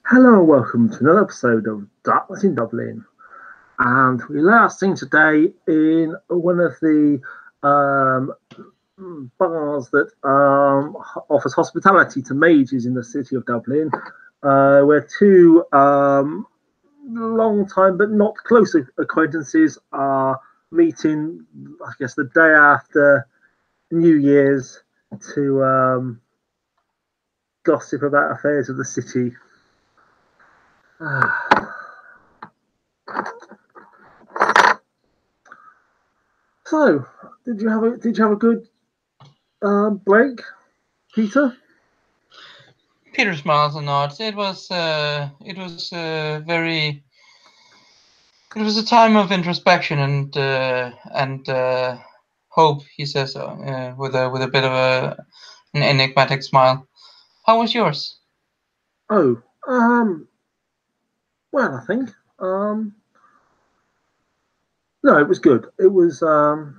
Hello and welcome to another episode of Darkness in Dublin. And we last seen today in one of the bars that offers hospitality to mages in the city of Dublin, where two long time but not close acquaintances are meeting, I guess, the day after New Year's to gossip about affairs of the city. So, did you have a good break, Peter? Peter smiles and nods. It was a time of introspection and hope. He says with a bit of an enigmatic smile. How was yours? Oh, well, I think no, it was good. It was the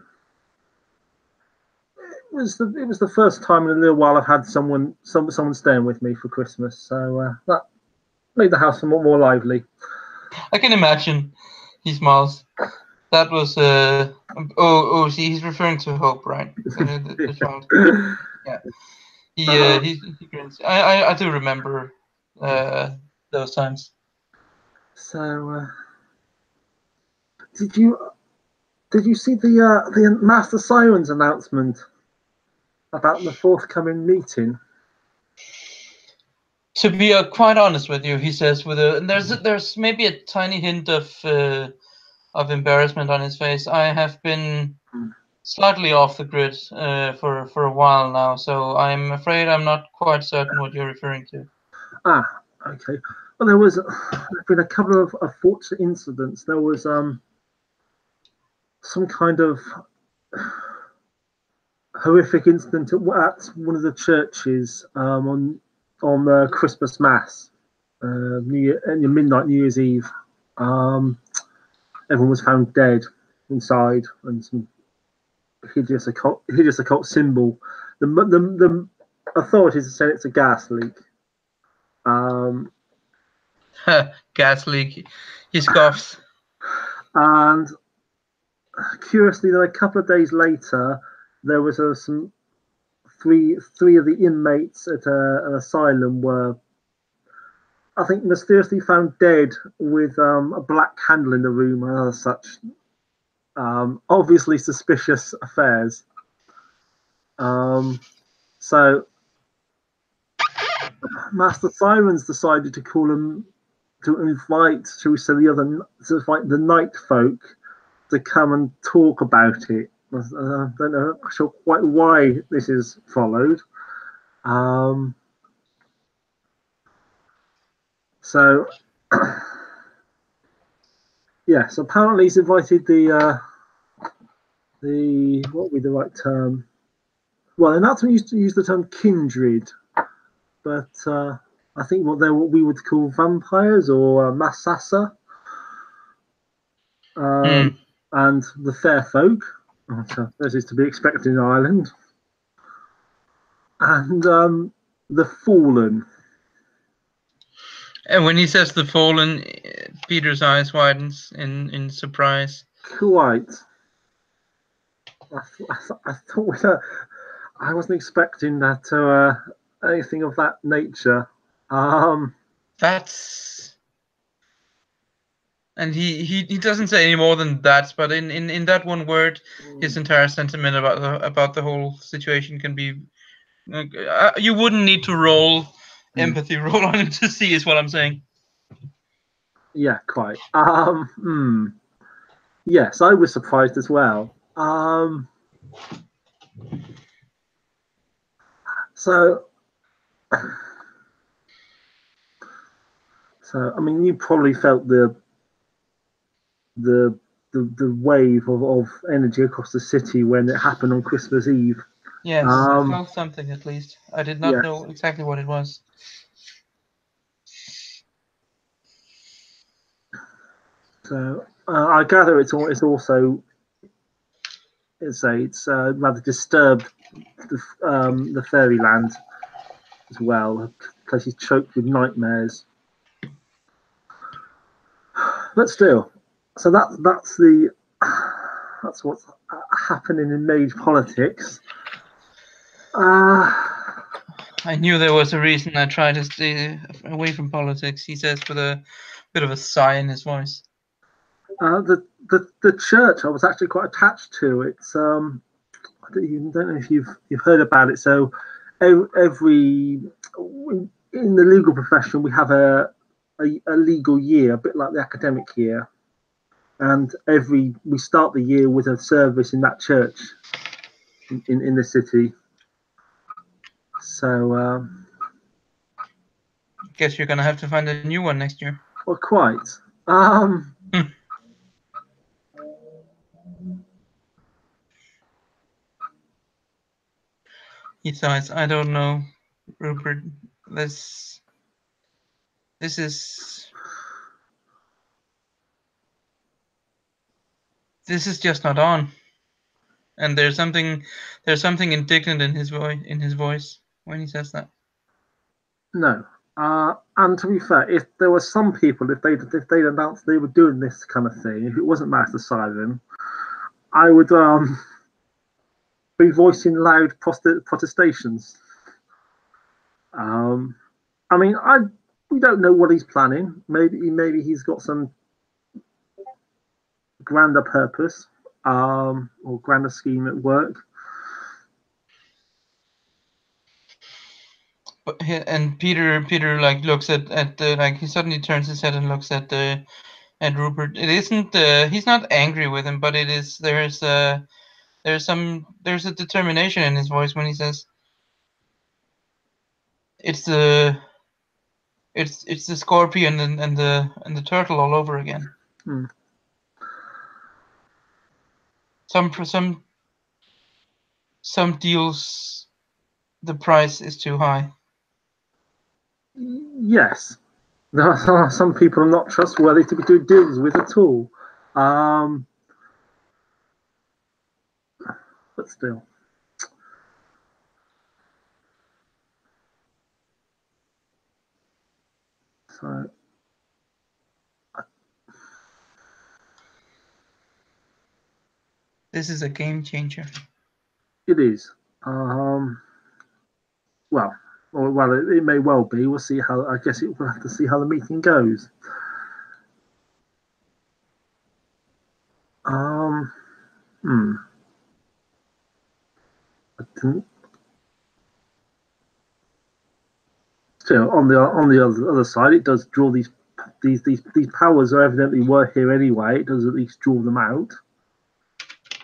first time in a little while I've had someone staying with me for Christmas, so that made the house somewhat more lively. I can imagine. He smiles. That was see, he's referring to Hope, right? The child. Yeah. He grins. I do remember those times. So, did you see the Master Sirens announcement about the forthcoming meeting? To be quite honest with you, he says, there's maybe a tiny hint of embarrassment on his face. I have been slightly off the grid for a while now, so I'm afraid I'm not quite certain what you're referring to. Ah, okay. Well, there's been a couple of unfortunate incidents. There was some kind of horrific incident at one of the churches on the Christmas Mass, midnight New Year's Eve. Everyone was found dead inside, and some hideous occult symbol. The authorities said it's a gas leak. Gas leak. He scoffs. And curiously, then a couple of days later, there was some three of the inmates at an asylum were, I think, mysteriously found dead with a black candle in the room and such. Obviously suspicious affairs. So Master Sirens decided to call him to invite, shall we say, the night folk to come and talk about it. I don't know sure quite why this is followed. So yes, apparently he's invited the what would be the right term? Well, in that time used to use the term kindred, but I think what we would call vampires or masasa, and the fair folk, as is to be expected in Ireland, and the fallen. And when he says the fallen, Peter's eyes widens in surprise. Quite. I thought I wasn't expecting that anything of that nature. That's, and he doesn't say any more than that, but in that one word, his entire sentiment about the whole situation can be. You wouldn't need to roll empathy roll on him to see, is what I'm saying. Yeah, quite. Yes, I was surprised as well. So I mean, you probably felt the wave of energy across the city when it happened on Christmas Eve. Yes, I felt something at least. I did not know exactly what it was. So I gather it's also it's rather disturbed the fairyland as well. The place is choked with nightmares. But still, so that's what's happening in mage politics. I knew there was a reason I tried to stay away from politics, he says with a bit of a sigh in his voice. The church I was actually quite attached to. It's I don't know if you've heard about it. So every in the legal profession we have a legal year, a bit like the academic year, and we start the year with a service in that church in the city. So guess you're gonna have to find a new one next year. well, quite. He sighs. I don't know, Rupert. This is just not on. And there's something indignant in his voice when he says that. No. And to be fair, if there were some people, if they'd announced they were doing this kind of thing, if it wasn't Master Siren, I would be voicing loud protestations. I mean, we don't know what he's planning. Maybe he's got some grander purpose or grander scheme at work. But Peter like looks at the like he suddenly turns his head and looks at Rupert. It isn't he's not angry with him, but it is there's a determination in his voice when he says it's the scorpion and the turtle all over again. Some deals the price is too high. Yes, there are some people I'm not trustworthy to be doing deals with at all. But still. So this is a game changer. It is. Well, it may well be. We'll see how. I guess we'll have to see how the meeting goes. Still, on the other side, it does draw these powers are evidently were here anyway. It does at least draw them out.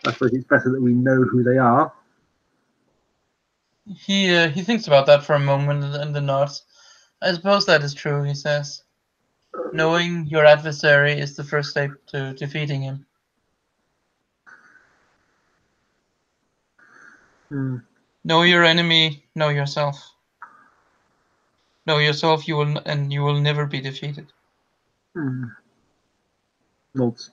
I suppose it's better that we know who they are. He thinks about that for a moment and then nods. I suppose that is true, he says. Knowing your adversary is the first step to defeating him. Know your enemy, know yourself. Know yourself, you will never be defeated. Nods.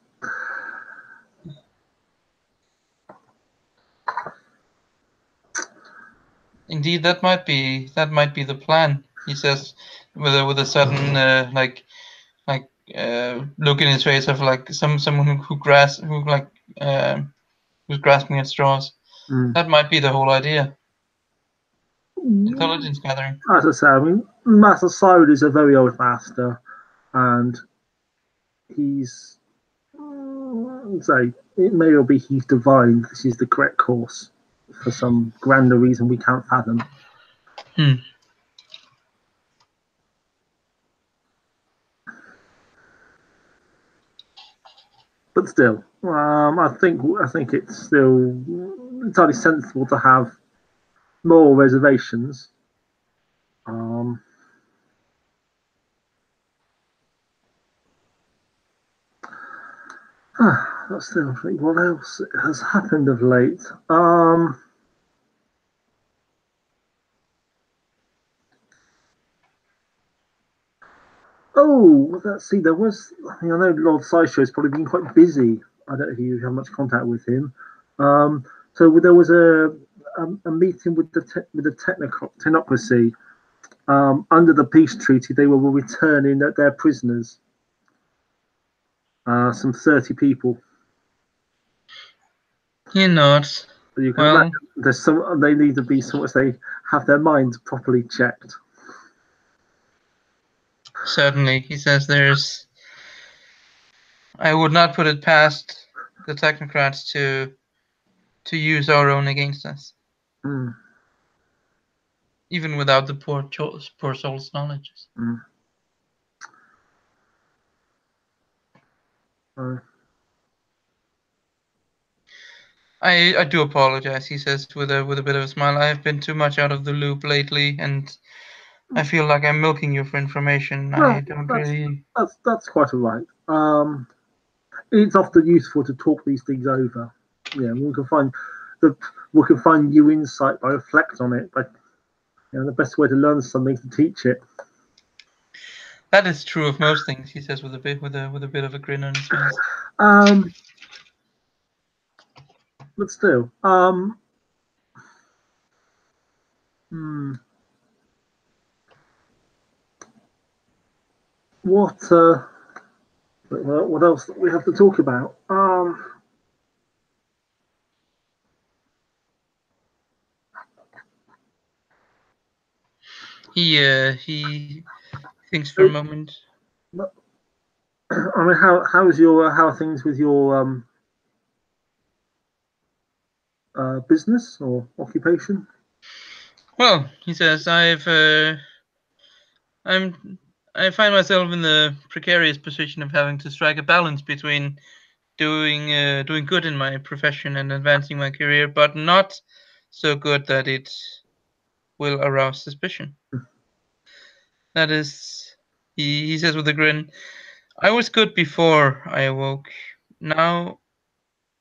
Indeed, that might be the plan, he says, with a sudden look in his face of like someone who's grasping at straws. That might be the whole idea. Intelligence gathering. As I say, I mean, Master Siren is a very old master, and he's it may well be he's divined this is the correct course for some grander reason we can't fathom. But still, I think it's still entirely sensible to have more reservations. Let's still think what else has happened of late. Let's see. There was. I know Lord Sideshow has probably been quite busy. I don't know if you have much contact with him. So there was a meeting with the technocracy. Under the peace treaty, they were returning their prisoners. Some 30 people. You not. You can Well, imagine they need to be so much they have their minds properly checked. certainly, he says there's. I would not put it past the technocrats to use our own against us, Mm. even without the poor soul's knowledge. Mm. I do apologize, he says with a bit of a smile. I have been too much out of the loop lately, and I feel like I'm milking you for information. No, I don't really. that's quite all right. It's often useful to talk these things over. Yeah, we can find new insight by reflect on it. But the best way to learn something is to teach it. That is true of most things, he says with a bit of a grin on his face. But still, hmm, what else do we have to talk about? He thinks for a moment. I mean, how are things with your business or occupation? Well, he says I find myself in the precarious position of having to strike a balance between doing good in my profession and advancing my career, but not so good that it will arouse suspicion. That is, he says with a grin, I was good before I awoke. Now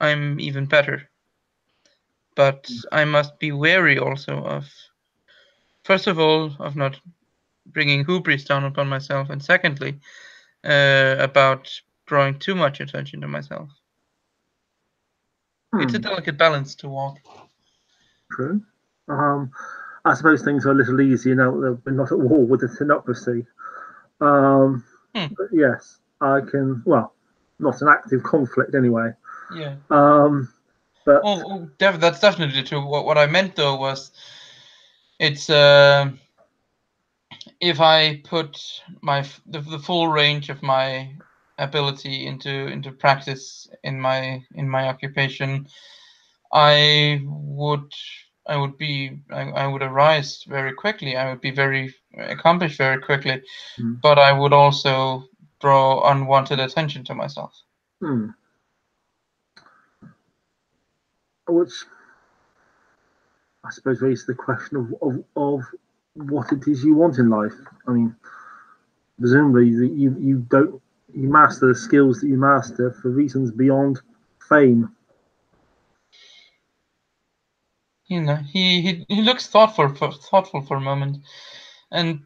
I'm even better. But I must be wary also of, first of all, of not bringing hubris down upon myself, and secondly, about drawing too much attention to myself. It's a delicate balance to walk. True. I suppose things are a little easier now that we're not at war with the theocracy. But yes, I can. Well, not an active conflict anyway. Yeah. But That's definitely true. What I meant though was, it's if I put the full range of my ability into practice in my occupation, I would I would arise very quickly. I would be very accomplished very quickly, but I would also draw unwanted attention to myself. Which I suppose raises the question of what it is you want in life. I mean, presumably you don't you master the skills that you master for reasons beyond fame. He looks thoughtful for a moment, and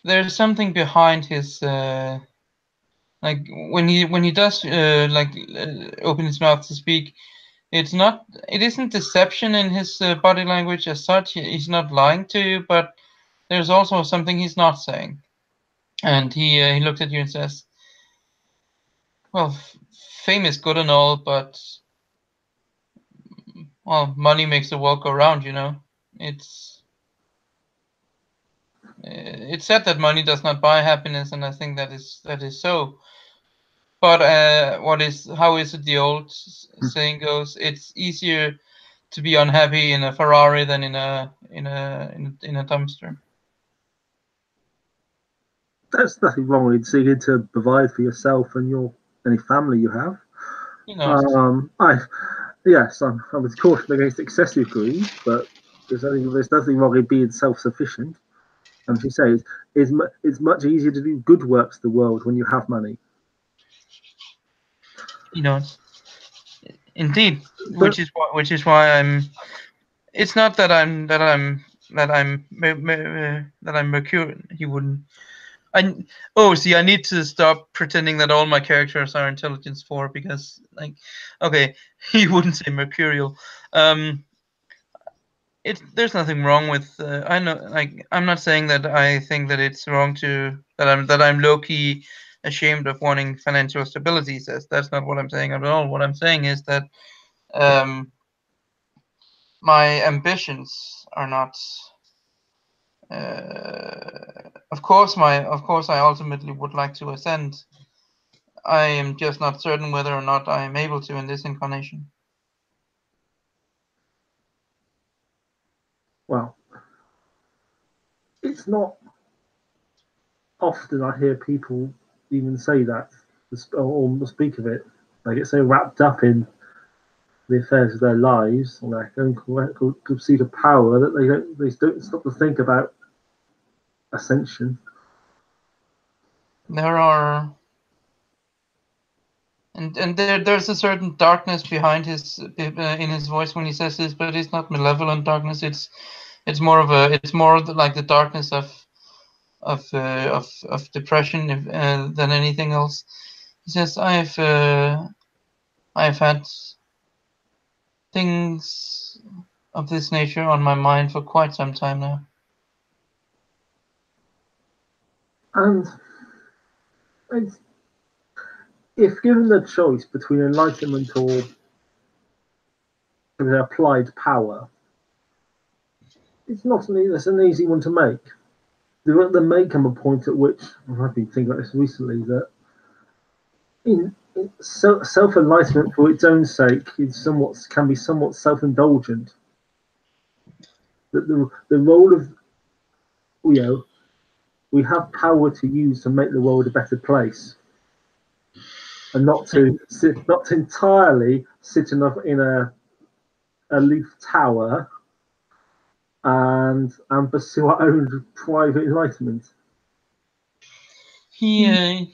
there's something behind his like when he does open his mouth to speak. It isn't deception in his body language as such. He's not lying to you, but there's also something he's not saying. And he looks at you and says, "Well, fame is good and all, but well, money makes the world go round. It's it's said that money does not buy happiness, and I think that is so. But how is it the old saying goes? It's easier to be unhappy in a Ferrari than in a dumpster." There's nothing wrong with seeking to provide for yourself and your any family you have. I was cautioned against excessive greed, but there's nothing wrong in being self-sufficient. And she says it's much easier to do good works to the world when you have money. Indeed, which is why I'm. It's not that I'm Mercurial. He wouldn't. I need to stop pretending that all my characters are intelligence 4, because okay, he wouldn't say mercurial. There's nothing wrong with I know I'm not saying that I think that it's wrong that I'm low key ashamed of wanting financial stability. He says that's not what I'm saying at all. What I'm saying is that my ambitions are not. Of course, I ultimately would like to ascend. I am just not certain whether or not I am able to in this incarnation. Well, it's not often I hear people even say that or speak of it. They get so wrapped up in the affairs of their lives or their own pursuit of power that they don't stop to think about ascension. There are, and there's a certain darkness behind his in his voice when he says this, but it's not malevolent darkness. It's more like the darkness of depression than anything else. He says, I've had things of this nature on my mind for quite some time now. And if given the choice between enlightenment or applied power, it's not an easy one to make. There may come a point at which I've been thinking about this recently that self enlightenment for its own sake can be somewhat self indulgent. That the role of we have power to use to make the world a better place, and not to entirely sit in a aloof tower and pursue our own private enlightenment. He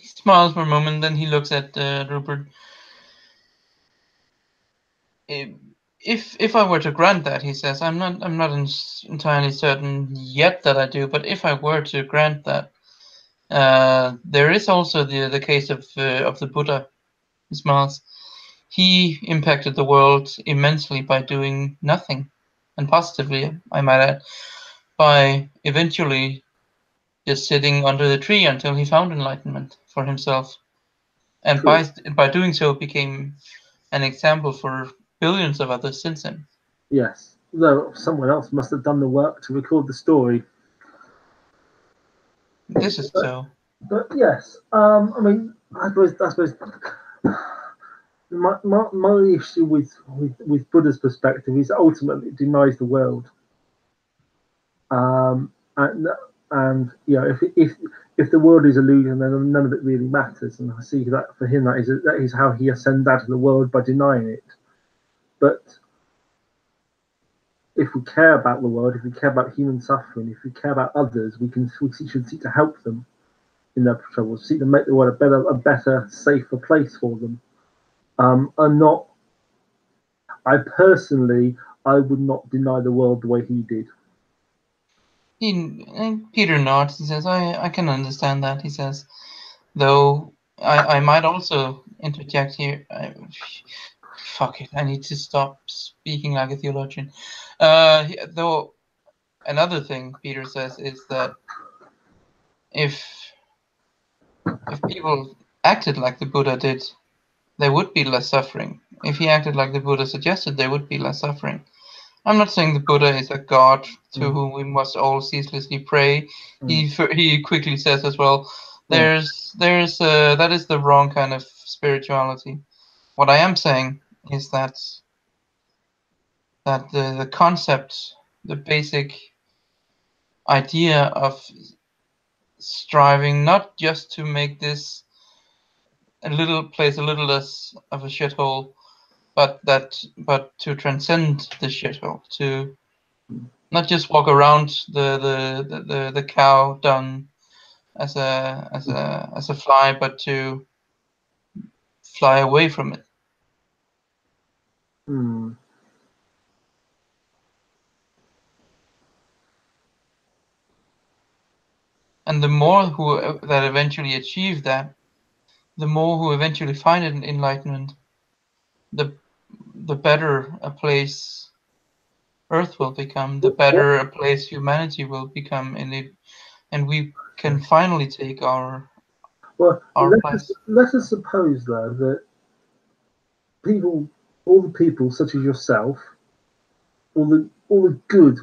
smiles for a moment, then he looks at Rupert. If I were to grant that, he says, I'm not entirely certain yet that I do, but if I were to grant that, there is also the case of the Buddha. He smiles. He impacted the world immensely by doing nothing, and positively, I might add, by eventually just sitting under the tree until he found enlightenment for himself, and by doing so became an example for billions of others since then. Yes, though someone else must have done the work to record the story. This is so. But yes, I mean, I suppose my issue with Buddha's perspective is ultimately it denies the world. And if the world is illusion, then none of it really matters. And I see that for him, that is how he ascends out of the world, by denying it. But if we care about the world, if we care about human suffering, if we care about others, we should seek to help them in their troubles, seek to make the world a better, safer place for them. And not, I personally, I would not deny the world the way he did. Peter nods. He says, I can understand that. He says, though I might also interject here. Fuck it, I need to stop speaking like a theologian. Though another thing Peter says is that if people acted like the Buddha did, there would be less suffering. If he acted like the Buddha suggested, there would be less suffering. I'm not saying the Buddha is a god to whom we must all ceaselessly pray. He quickly says as well, that is the wrong kind of spirituality. What I am saying is that the concept, the basic idea of striving not just to make this a little place a little less of a shithole, but to transcend the shithole, to not just walk around the cow dung as a fly, but to fly away from it. And the more that eventually achieve that, the more who eventually find enlightenment, the better a place Earth will become, the better a place humanity will become in it, and we can finally take our Well, our place. let us suppose though that people, all the people such as yourself, all the good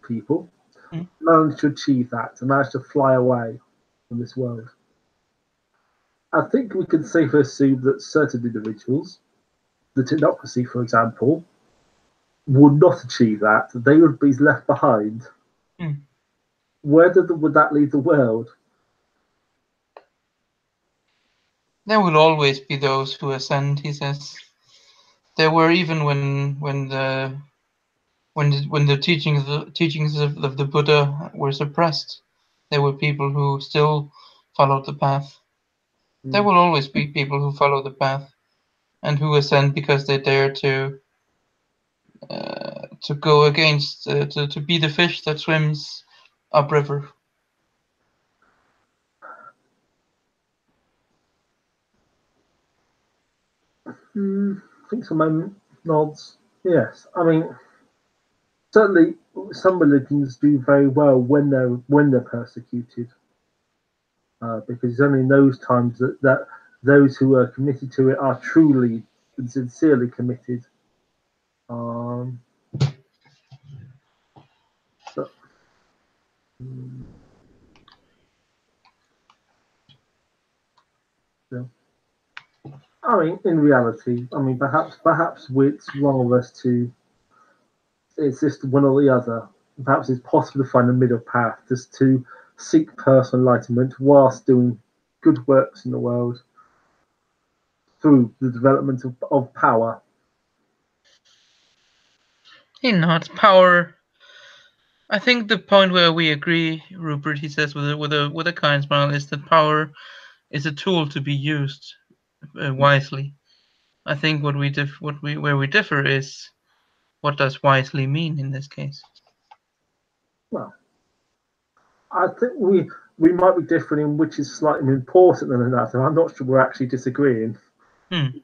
people, Mm. managed to achieve that, to manage to fly away from this world. I think we can safely assume that certain individuals, the technocracy, for example, would not achieve that. They would be left behind. Mm. Would that leave the world? There will always be those who ascend, he says. There were even when the teachings of the Buddha were suppressed, there were people who still followed the path. There Mm. will always be people who follow the path and who ascend because they dare to go against to be the fish that swims upriver. Thinks a moment, nods. Yes, I mean certainly some religions do very well when they're persecuted, because it's only in those times that those who are committed to it are truly and sincerely committed. Um, so, yeah. I mean, in reality, I mean, perhaps it's wrong of us to it's just one or the other. Perhaps it's possible to find a middle path, just to seek personal enlightenment whilst doing good works in the world through the development of power. He nods. Power. I think the point where we agree, Rupert, he says with a kind smile, is that power is a tool to be used wisely. I think where we differ is what does wisely mean in this case. Well, I think we might be different in which is slightly more important than another. I'm not sure we're actually disagreeing. Hmm.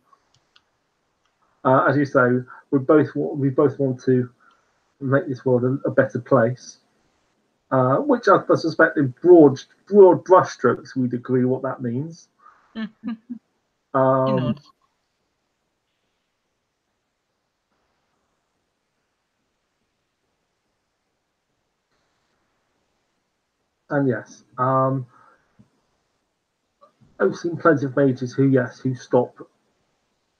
As you say, we both want to make this world a better place. Which I suspect in broad brushstrokes we'd agree what that means. Hmm. He Um, nods. and yes, I've seen plenty of mages who stop,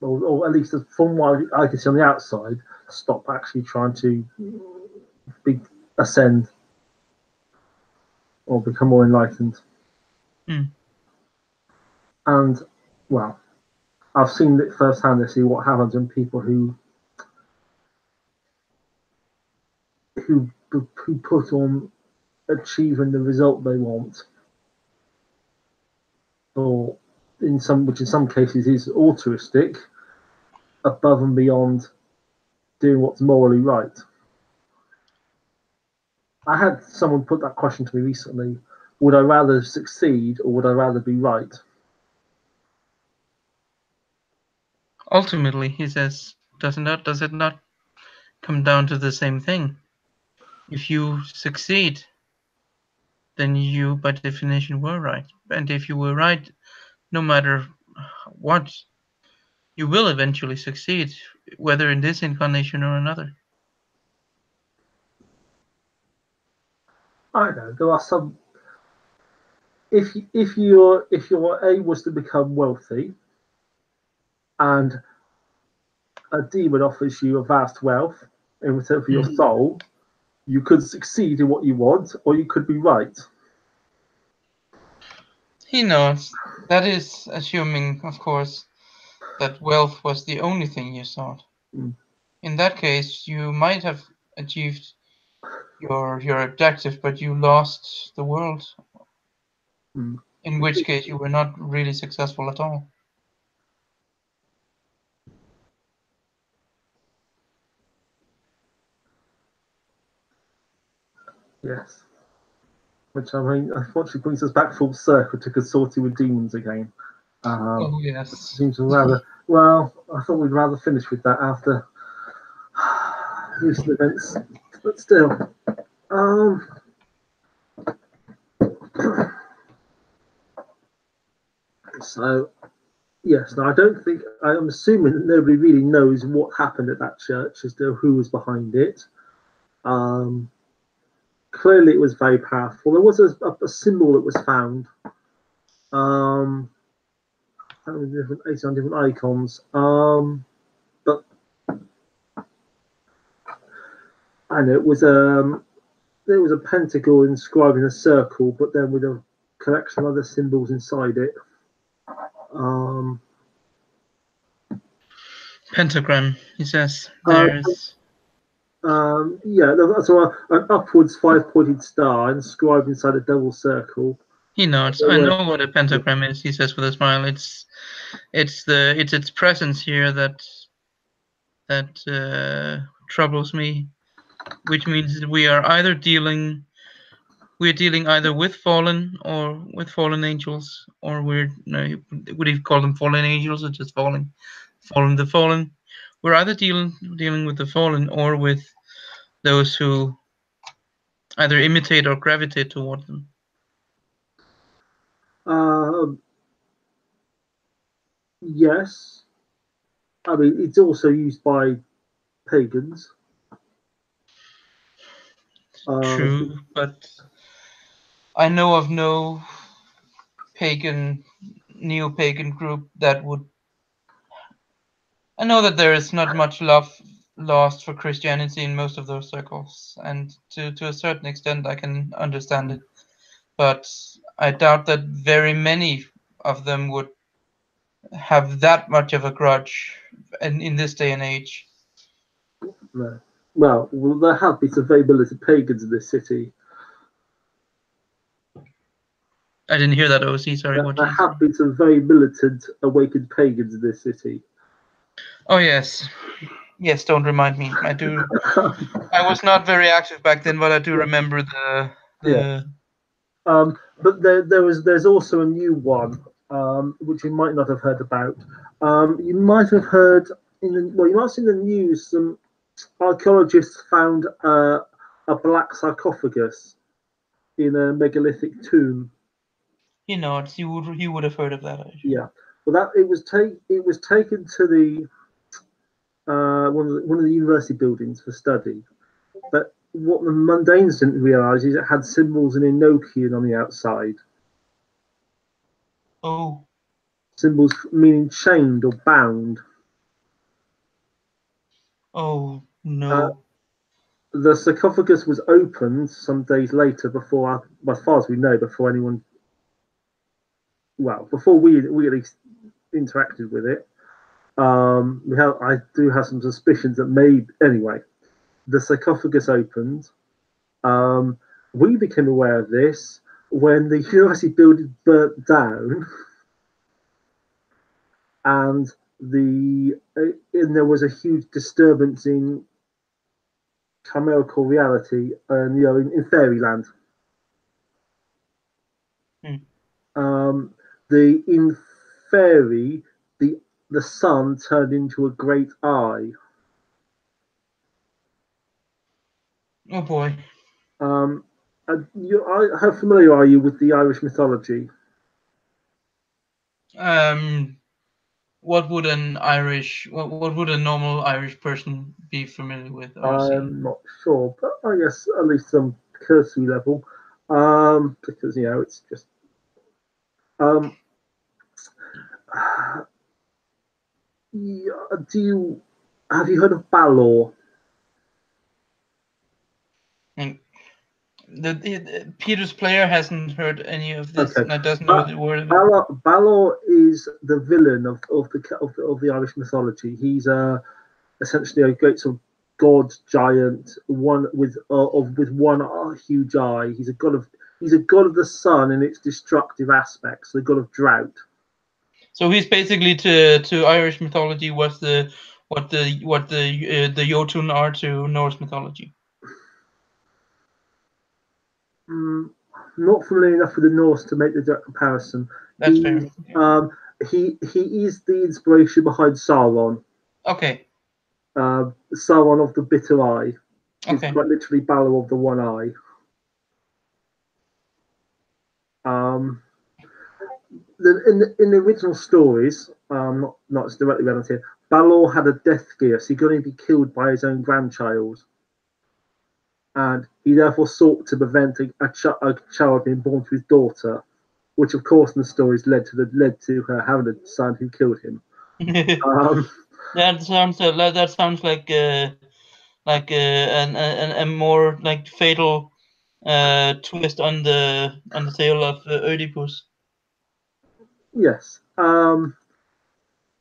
or at least from what I can see on the outside, stop actually trying to be, ascend or become more enlightened. Hmm. And well, I've seen it firsthand to see what happens when people who put on achieving the result they want, or which in some cases is altruistic, above and beyond doing what's morally right. I had someone put that question to me recently: would I rather succeed or would I rather be right? Ultimately, he says, does it not come down to the same thing? If you succeed, then you by definition were right. And if you were right, no matter what, you will eventually succeed, whether in this incarnation or another. I know there are some. If your aim was to become wealthy, and a demon offers you a vast wealth in return for your soul, you could succeed in what you want, or you could be right. He nods. That is assuming, of course, that wealth was the only thing you sought. Mm. In that case, you might have achieved your objective, but you lost the world. Mm. In which case, you were not really successful at all. Yes. Which I mean, unfortunately brings us back full circle to consorting with demons again. Oh Which yes. seems rather well. I thought we'd rather finish with that after recent events, but still. Um, So yes, now I don't think I'm assuming that nobody really knows what happened at that church as to who was behind it. Clearly, it was very powerful. There was a symbol that was found. Different icons. But I know it was there was a pentacle inscribed in a circle, but then with a collection of other symbols inside it. Pentagram, he says. There's Yeah, so an upwards five-pointed star inscribed inside a double circle. he nods. I know what a pentagram is, he says with a smile. It's its presence here that troubles me, which means that we're dealing either with fallen angels, or would he call them fallen angels or just fallen? The fallen. We're either dealing with the fallen or with those who either imitate or gravitate toward them. Yes. I mean, it's also used by pagans. True, but I know of no neo-pagan group that would. I know that there is not much love lost for Christianity in most of those circles, and to a certain extent I can understand it. But I doubt that very many of them would have that much of a grudge in this day and age. No. Well, there have been some very militant pagans in this city. I didn't hear that, OC. Sorry, what did There you say? have been some very militant awakened pagans in this city. Oh yes, yes. Don't remind me. I do. I was not very active back then, but I do remember the. Yeah. But there's also a new one, which you might not have heard about. You might have heard you might have seen in the news. Some archaeologists found a black sarcophagus in a megalithic tomb. He nods. He would have heard of that. Yeah, well, that it was taken to the one of the university buildings for study. But what the mundanes didn't realise is it had symbols in Enochian on the outside. Oh. Symbols meaning chained or bound. Oh no. The sarcophagus was opened some days later before, as far as we know, before anyone, before we at least interacted with it. I do have some suspicions that anyway, the sarcophagus opened. We became aware of this when the university building burnt down, and there was a huge disturbance in chimerical reality, and in fairyland. In fairy, the sun turned into a great eye. Oh boy. How familiar are you with the Irish mythology? What would what would a normal Irish person be familiar with? I'm not sure, but I guess at least some cursory level, because it's just. Have you heard of Balor? And Peter's player hasn't heard any of this, Okay. and doesn't know the word. Balor is the villain of the Irish mythology. He's essentially a great sort of god giant, one with one huge eye. He's a god of the sun in its destructive aspects, the god of drought. So he's basically to Irish mythology what the Jotun are to Norse mythology. Not familiar enough with the Norse to make the direct comparison. That's fair. He is the inspiration behind Sauron. Okay. Sauron of the bitter eye. Okay. It's quite literally Balor of the one eye. in the original stories, not directly relevant here, Balor had a death gear, so he could only be killed by his own grandchild, and he therefore sought to prevent a child being born to his daughter, which of course in the stories led to her having a son who killed him. That sounds like a more like fatal twist on the tale of Oedipus. Yes.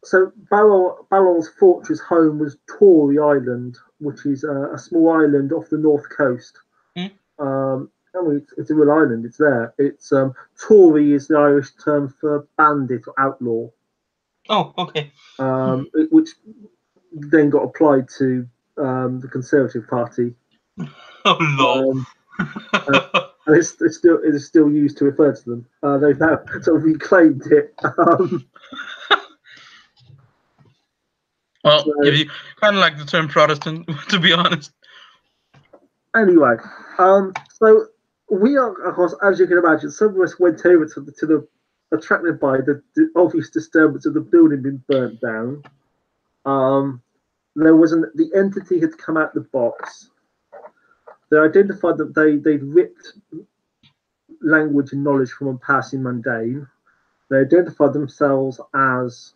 So Balor's fortress home was Tory Island, which is a small island off the north coast. I mean, it's a real island. It's there. It's Tory is the Irish term for bandit or outlaw. Oh, okay. Which then got applied to the Conservative Party. Oh no. And it is still used to refer to them. They've now sort of reclaimed it. Well, you kind of like the term Protestant, to be honest. Anyway, so we are, of course, as you can imagine, some of us went over to the attracted by the obvious disturbance of the building being burnt down. There was the entity had come out the box. They identified that they'd ripped language and knowledge from passing mundane. They identified themselves as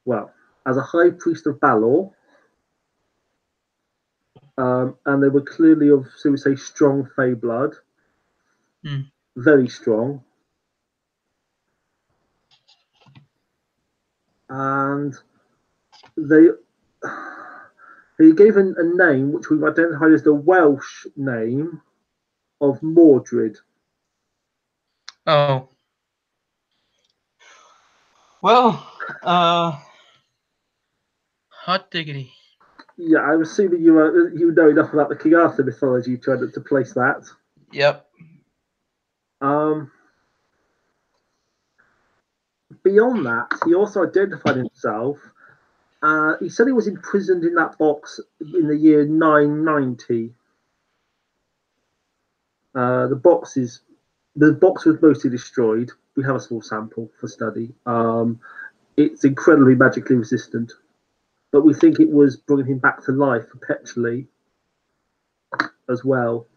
a high priest of Balor. And they were clearly of, so we say, strong Fey blood. Very strong. And they gave a name which we've identified as the Welsh name of Mordred. Oh. Well, hot diggity. Yeah, I'm assuming you know enough about the King Arthur mythology to place that. Yep. Beyond that, he also identified himself. He said he was imprisoned in that box in the year 990. The box was mostly destroyed. We have a small sample for study. It's incredibly magically resistant, but we think it was bringing him back to life perpetually as well.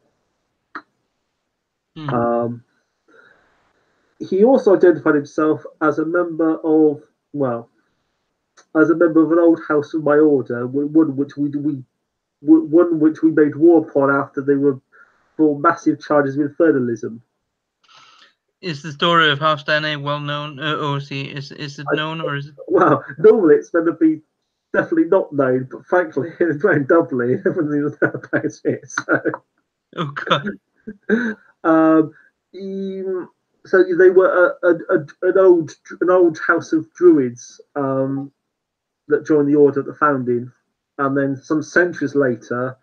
He also identified himself as a member of an old house of my order, one which we made war upon after they were for massive charges of infernalism. Is the story of House Danae well known? Is it known or is it? Well, normally it's going to be definitely not known, but frankly, it's around Dublin. Everything was about it. So. Oh God. So they were an old house of druids that joined the order at the founding, and then some centuries later,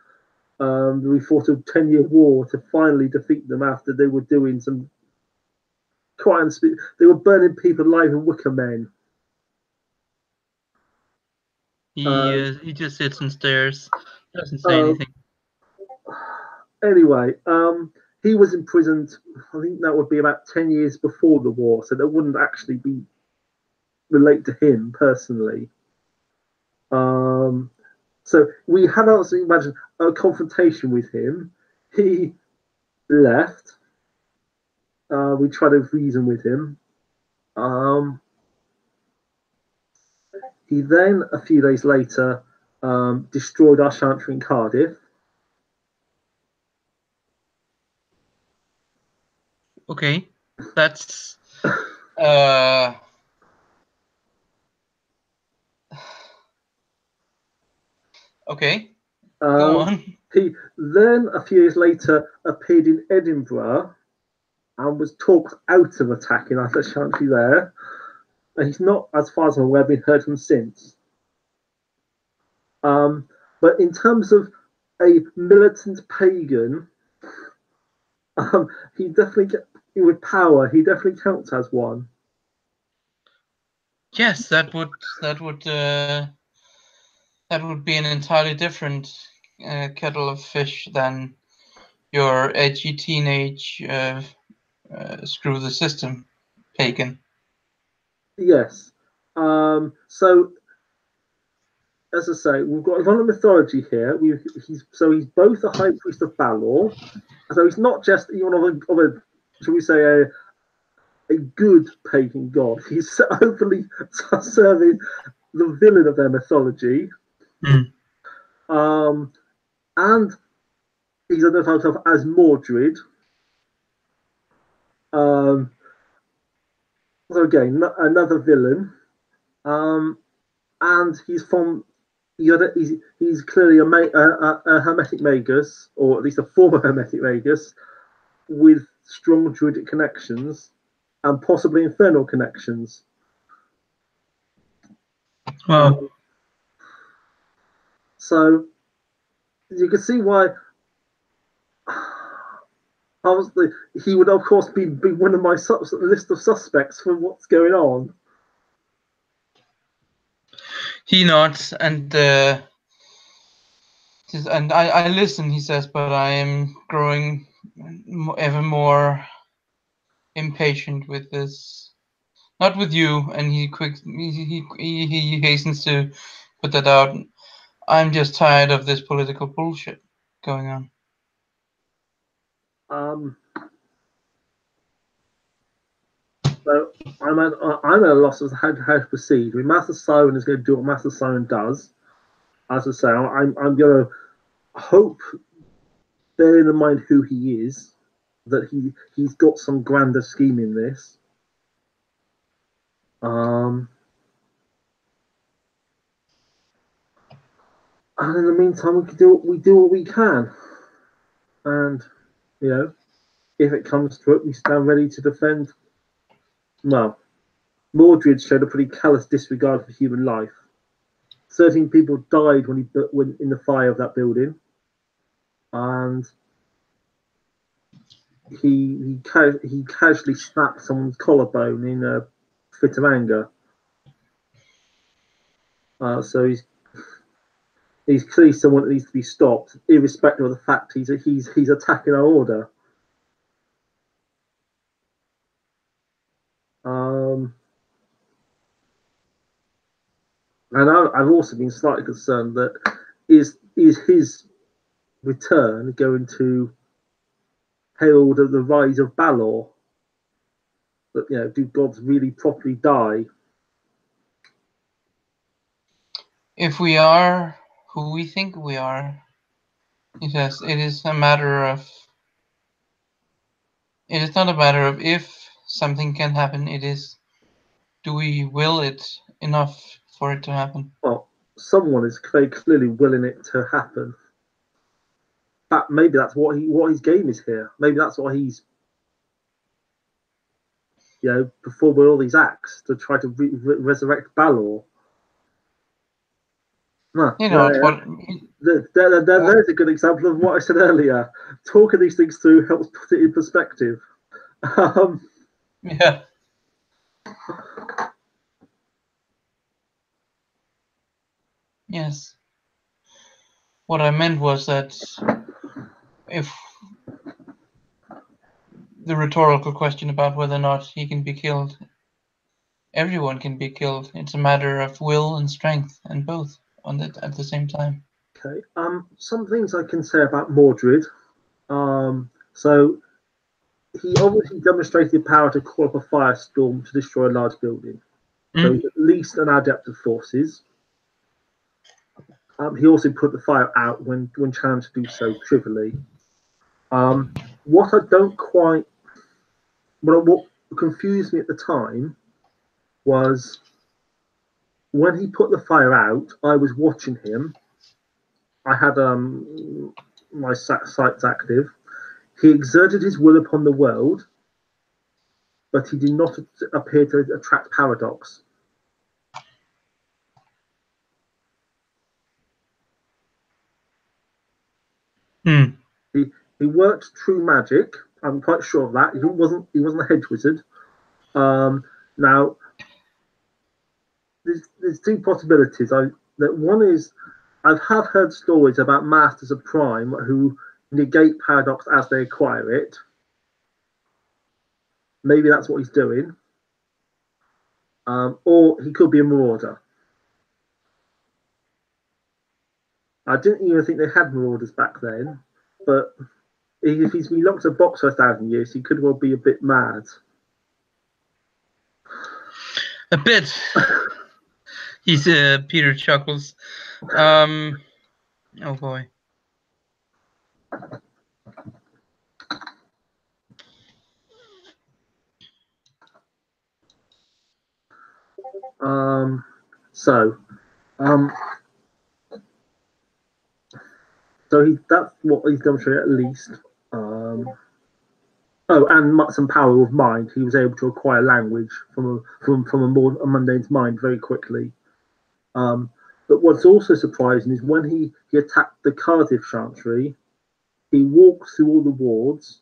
we fought a 10-year war to finally defeat them after they were doing some they were burning people alive in wicker men. He just sits and stares, doesn't say anything. Anyway, he was imprisoned. I think that would be about 10 years before the war, so that wouldn't actually be relate to him personally. So we had also imagined a confrontation with him. He left. We tried to reason with him. He then, a few days later, destroyed our chantry in Cardiff. Okay, that's okay. Go on. He then, a few years later, appeared in Edinburgh and was talked out of attacking our chantry there. And he's not, as far as I'm aware, been heard from since. But in terms of a militant pagan, he definitely, with power, he definitely counts as one. Yes, that would be an entirely different kettle of fish than your edgy teenage screw the system. pagan. Yes. So as I say, we've got a lot of mythology here. He's both a high priest of Balor, so he's not just of a shall we say a good pagan god. He's openly serving the villain of their mythology. Mm. And he's identified himself as Mordred. So again, another villain. And he's from he's clearly a Hermetic Magus, or at least a former Hermetic Magus, with strong Druidic connections and possibly infernal connections. Wow. So you can see why. Obviously, he would of course be one of my list of suspects for what's going on. He nods, and I listen. He says, but I am growing ever more impatient with this. Not with you. And he hastens to put that out. I'm just tired of this political bullshit going on. So I'm at a loss as to how to proceed. I mean, Master Siren is going to do what Master Siren does. As I say, I'm going to hope, bearing in mind who he is, that he's got some grander scheme in this. And in the meantime, we do what we can, and if it comes to it, we stand ready to defend. Well, Mordred showed a pretty callous disregard for human life. 13 people died when in the fire of that building, and he casually snapped someone's collarbone in a fit of anger. So he's clearly someone that needs to be stopped, irrespective of the fact he's attacking our order. And I've also been slightly concerned that is his return going to herald the rise of Balor? That do gods really properly die? If we are who we think we are, he says, it is a matter of. It is not a matter of if something can happen. It is, do we will it enough for it to happen? Well, someone is very clearly willing it to happen. But maybe that's what his game is here. Maybe that's what he's performing all these acts to try to resurrect Balor. There's a good example of what I said earlier. Talking these things through helps put it in perspective. Yeah. Yes. What I meant was that if the rhetorical question about whether or not he can be killed, everyone can be killed. It's a matter of will and strength, and both at the same time. Okay. Some things I can say about Mordred. So he obviously demonstrated the power to call up a firestorm to destroy a large building. So he's at least an adept of forces. He also put the fire out when challenged to do so trivially. What confused me at the time was when he put the fire out, I was watching him. I had my sights active. He exerted his will upon the world, but he did not appear to attract paradox. He worked true magic. I'm quite sure of that. He wasn't a hedge wizard. Now, there's two possibilities. That one is I have heard stories about masters of Prime who negate paradox as they acquire it. Maybe that's what he's doing. or he could be a marauder. I didn't even think they had marauders back then, but if he's been locked in a box for 1,000 years, he could well be a bit mad. A bit. He's Peter chuckles. Oh boy. So that's what he's demonstrated at least. And some power of mind. He was able to acquire language from a mundane's mind very quickly. But what's also surprising is when he attacked the Cardiff Chantry, he walked through all the wards,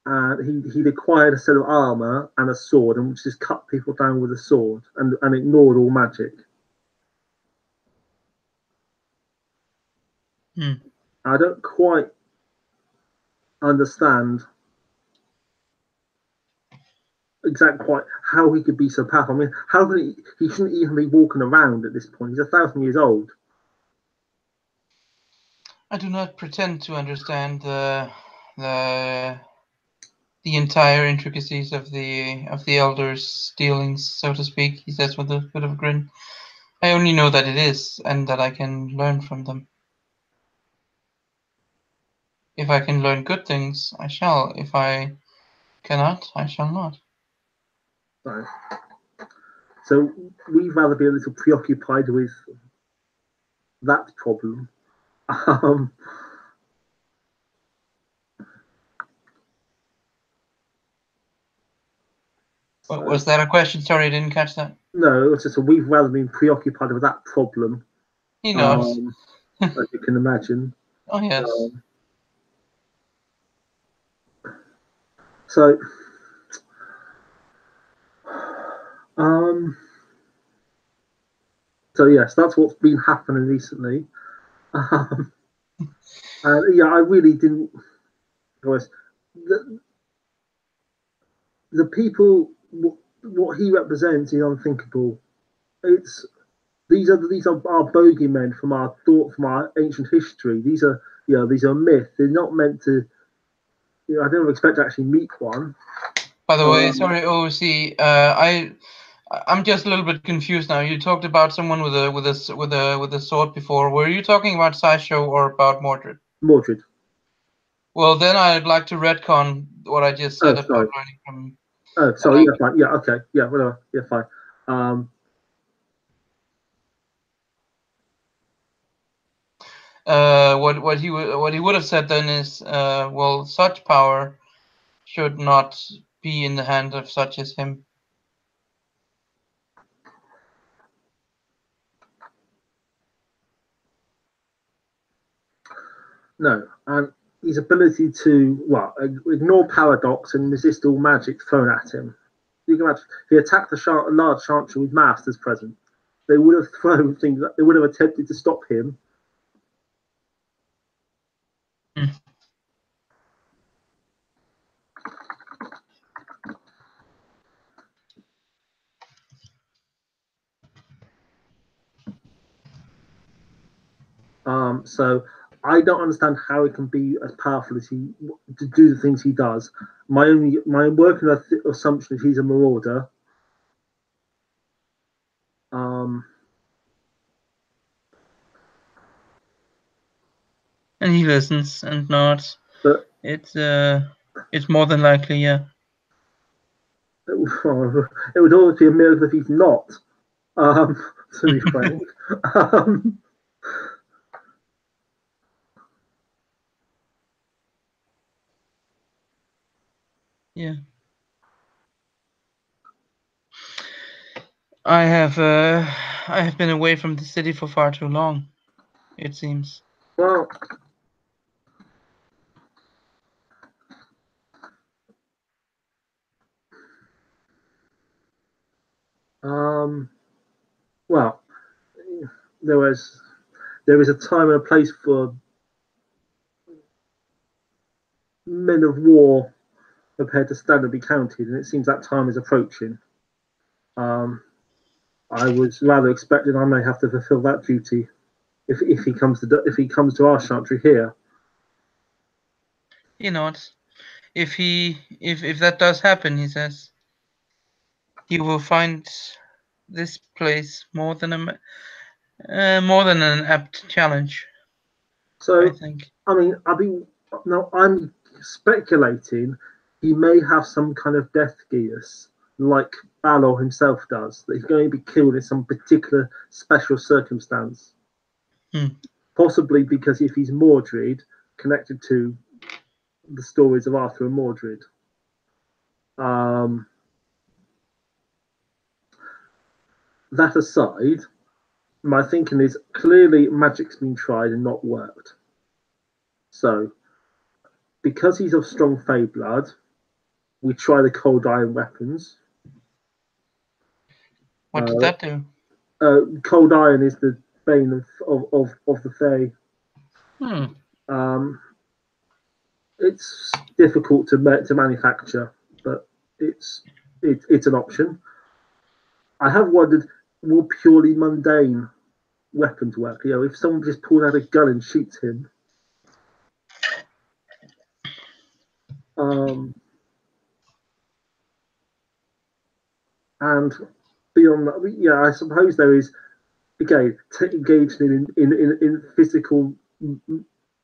and he'd acquired a set of armor and a sword, and just cut people down with a sword and ignored all magic. I don't quite understand exactly quite how he could be so powerful. I mean, how could he shouldn't even be walking around at this point. He's 1,000 years old. I do not pretend to understand the entire intricacies of the elders' dealings, so to speak, he says with a bit of a grin. I only know that it is, and that I can learn from them. If I can learn good things, I shall. If I cannot, I shall not. So we'd rather be a little preoccupied with that problem. Was that a question? Sorry, I didn't catch that. No, it's just we've rather been preoccupied with that problem. He knows. As you can imagine. Oh, yes. So yes, that's what's been happening recently. And yeah, I really didn't. The people, what he represents is unthinkable. These are our bogeymen from our ancient history. These are myths. They're not meant to. I don't expect to actually meet one. By the way, sorry, OC. I'm just a little bit confused now. You talked about someone with a sword before. Were you talking about Sisho or about Mordred? Mordred. Well, then I'd like to retcon what I just said about learning from. Oh, sorry. Yeah, fine. Yeah, okay. Yeah, whatever. Yeah, fine. What he would have said then is, well, such power should not be in the hand of such as him. No, and his ability to ignore paradox and resist all magic thrown at him. You can imagine he attacked a large chantry with masters present. They would have thrown things. They would have attempted to stop him. So I don't understand how he can be as powerful as he to do the things he does. My working assumption is he's a marauder. And he listens and nods. But it's more than likely, yeah. It would always be a miracle if he's not. To be frank. Yeah. I have been away from the city for far too long, it seems. Well, there is a time and a place for men of war prepared to stand and be counted, and it seems that time is approaching. I was rather expecting I may have to fulfil that duty if he comes to our chantry here. You know what? If that does happen, he says, he will find this place more than an apt challenge. So I think. I mean, I'm speculating he may have some kind of death geas like Balor himself does, that he's going to be killed in some particular special circumstance. Possibly because if he's Mordred, connected to the stories of Arthur and Mordred. That aside, my thinking is clearly magic's been tried and not worked. So, because he's of strong Fey blood, we try the cold iron weapons. What did that do? Cold iron is the bane of the Fey. It's difficult to manufacture, but it's an option. I have wondered, will purely mundane weapons work? You know, if someone just pulled out a gun and shoots him. And beyond that, yeah, I suppose there is, again, engaged in physical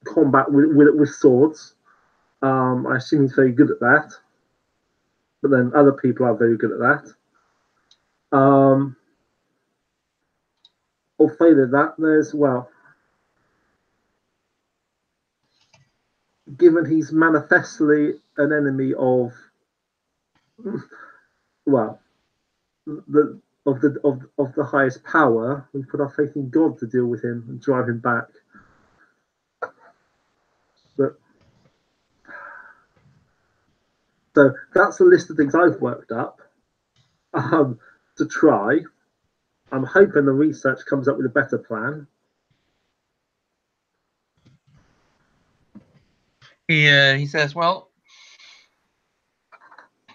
combat with swords. I assume he's very good at that. But then other people are very good at that. Or failing that, there's, well, given he's manifestly an enemy of, well, of the highest power, we put our faith in God to deal with him and drive him back. But so that's the list of things I've worked up to try. I'm hoping the research comes up with a better plan. He says, well,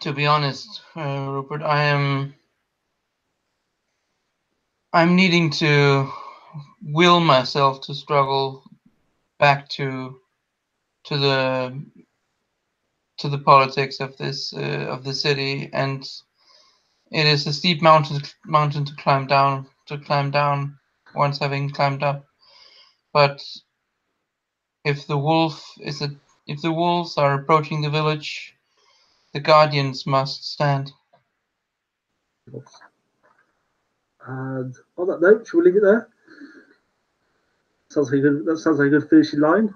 to be honest, Rupert, I'm needing to will myself to struggle back to the politics of this of the city, and it is a steep mountain to climb down once having climbed up. But if the wolves are approaching the village, the guardians must stand. And on that note, shall we leave it there? That sounds like a good finishing line.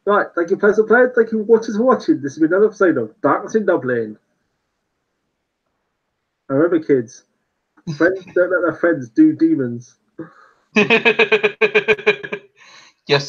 Right, thank you, players and players. Thank you, watchers, for watching. This has been another episode of Darkness in Dublin. And remember, kids, friends don't let their friends do demons. Yes.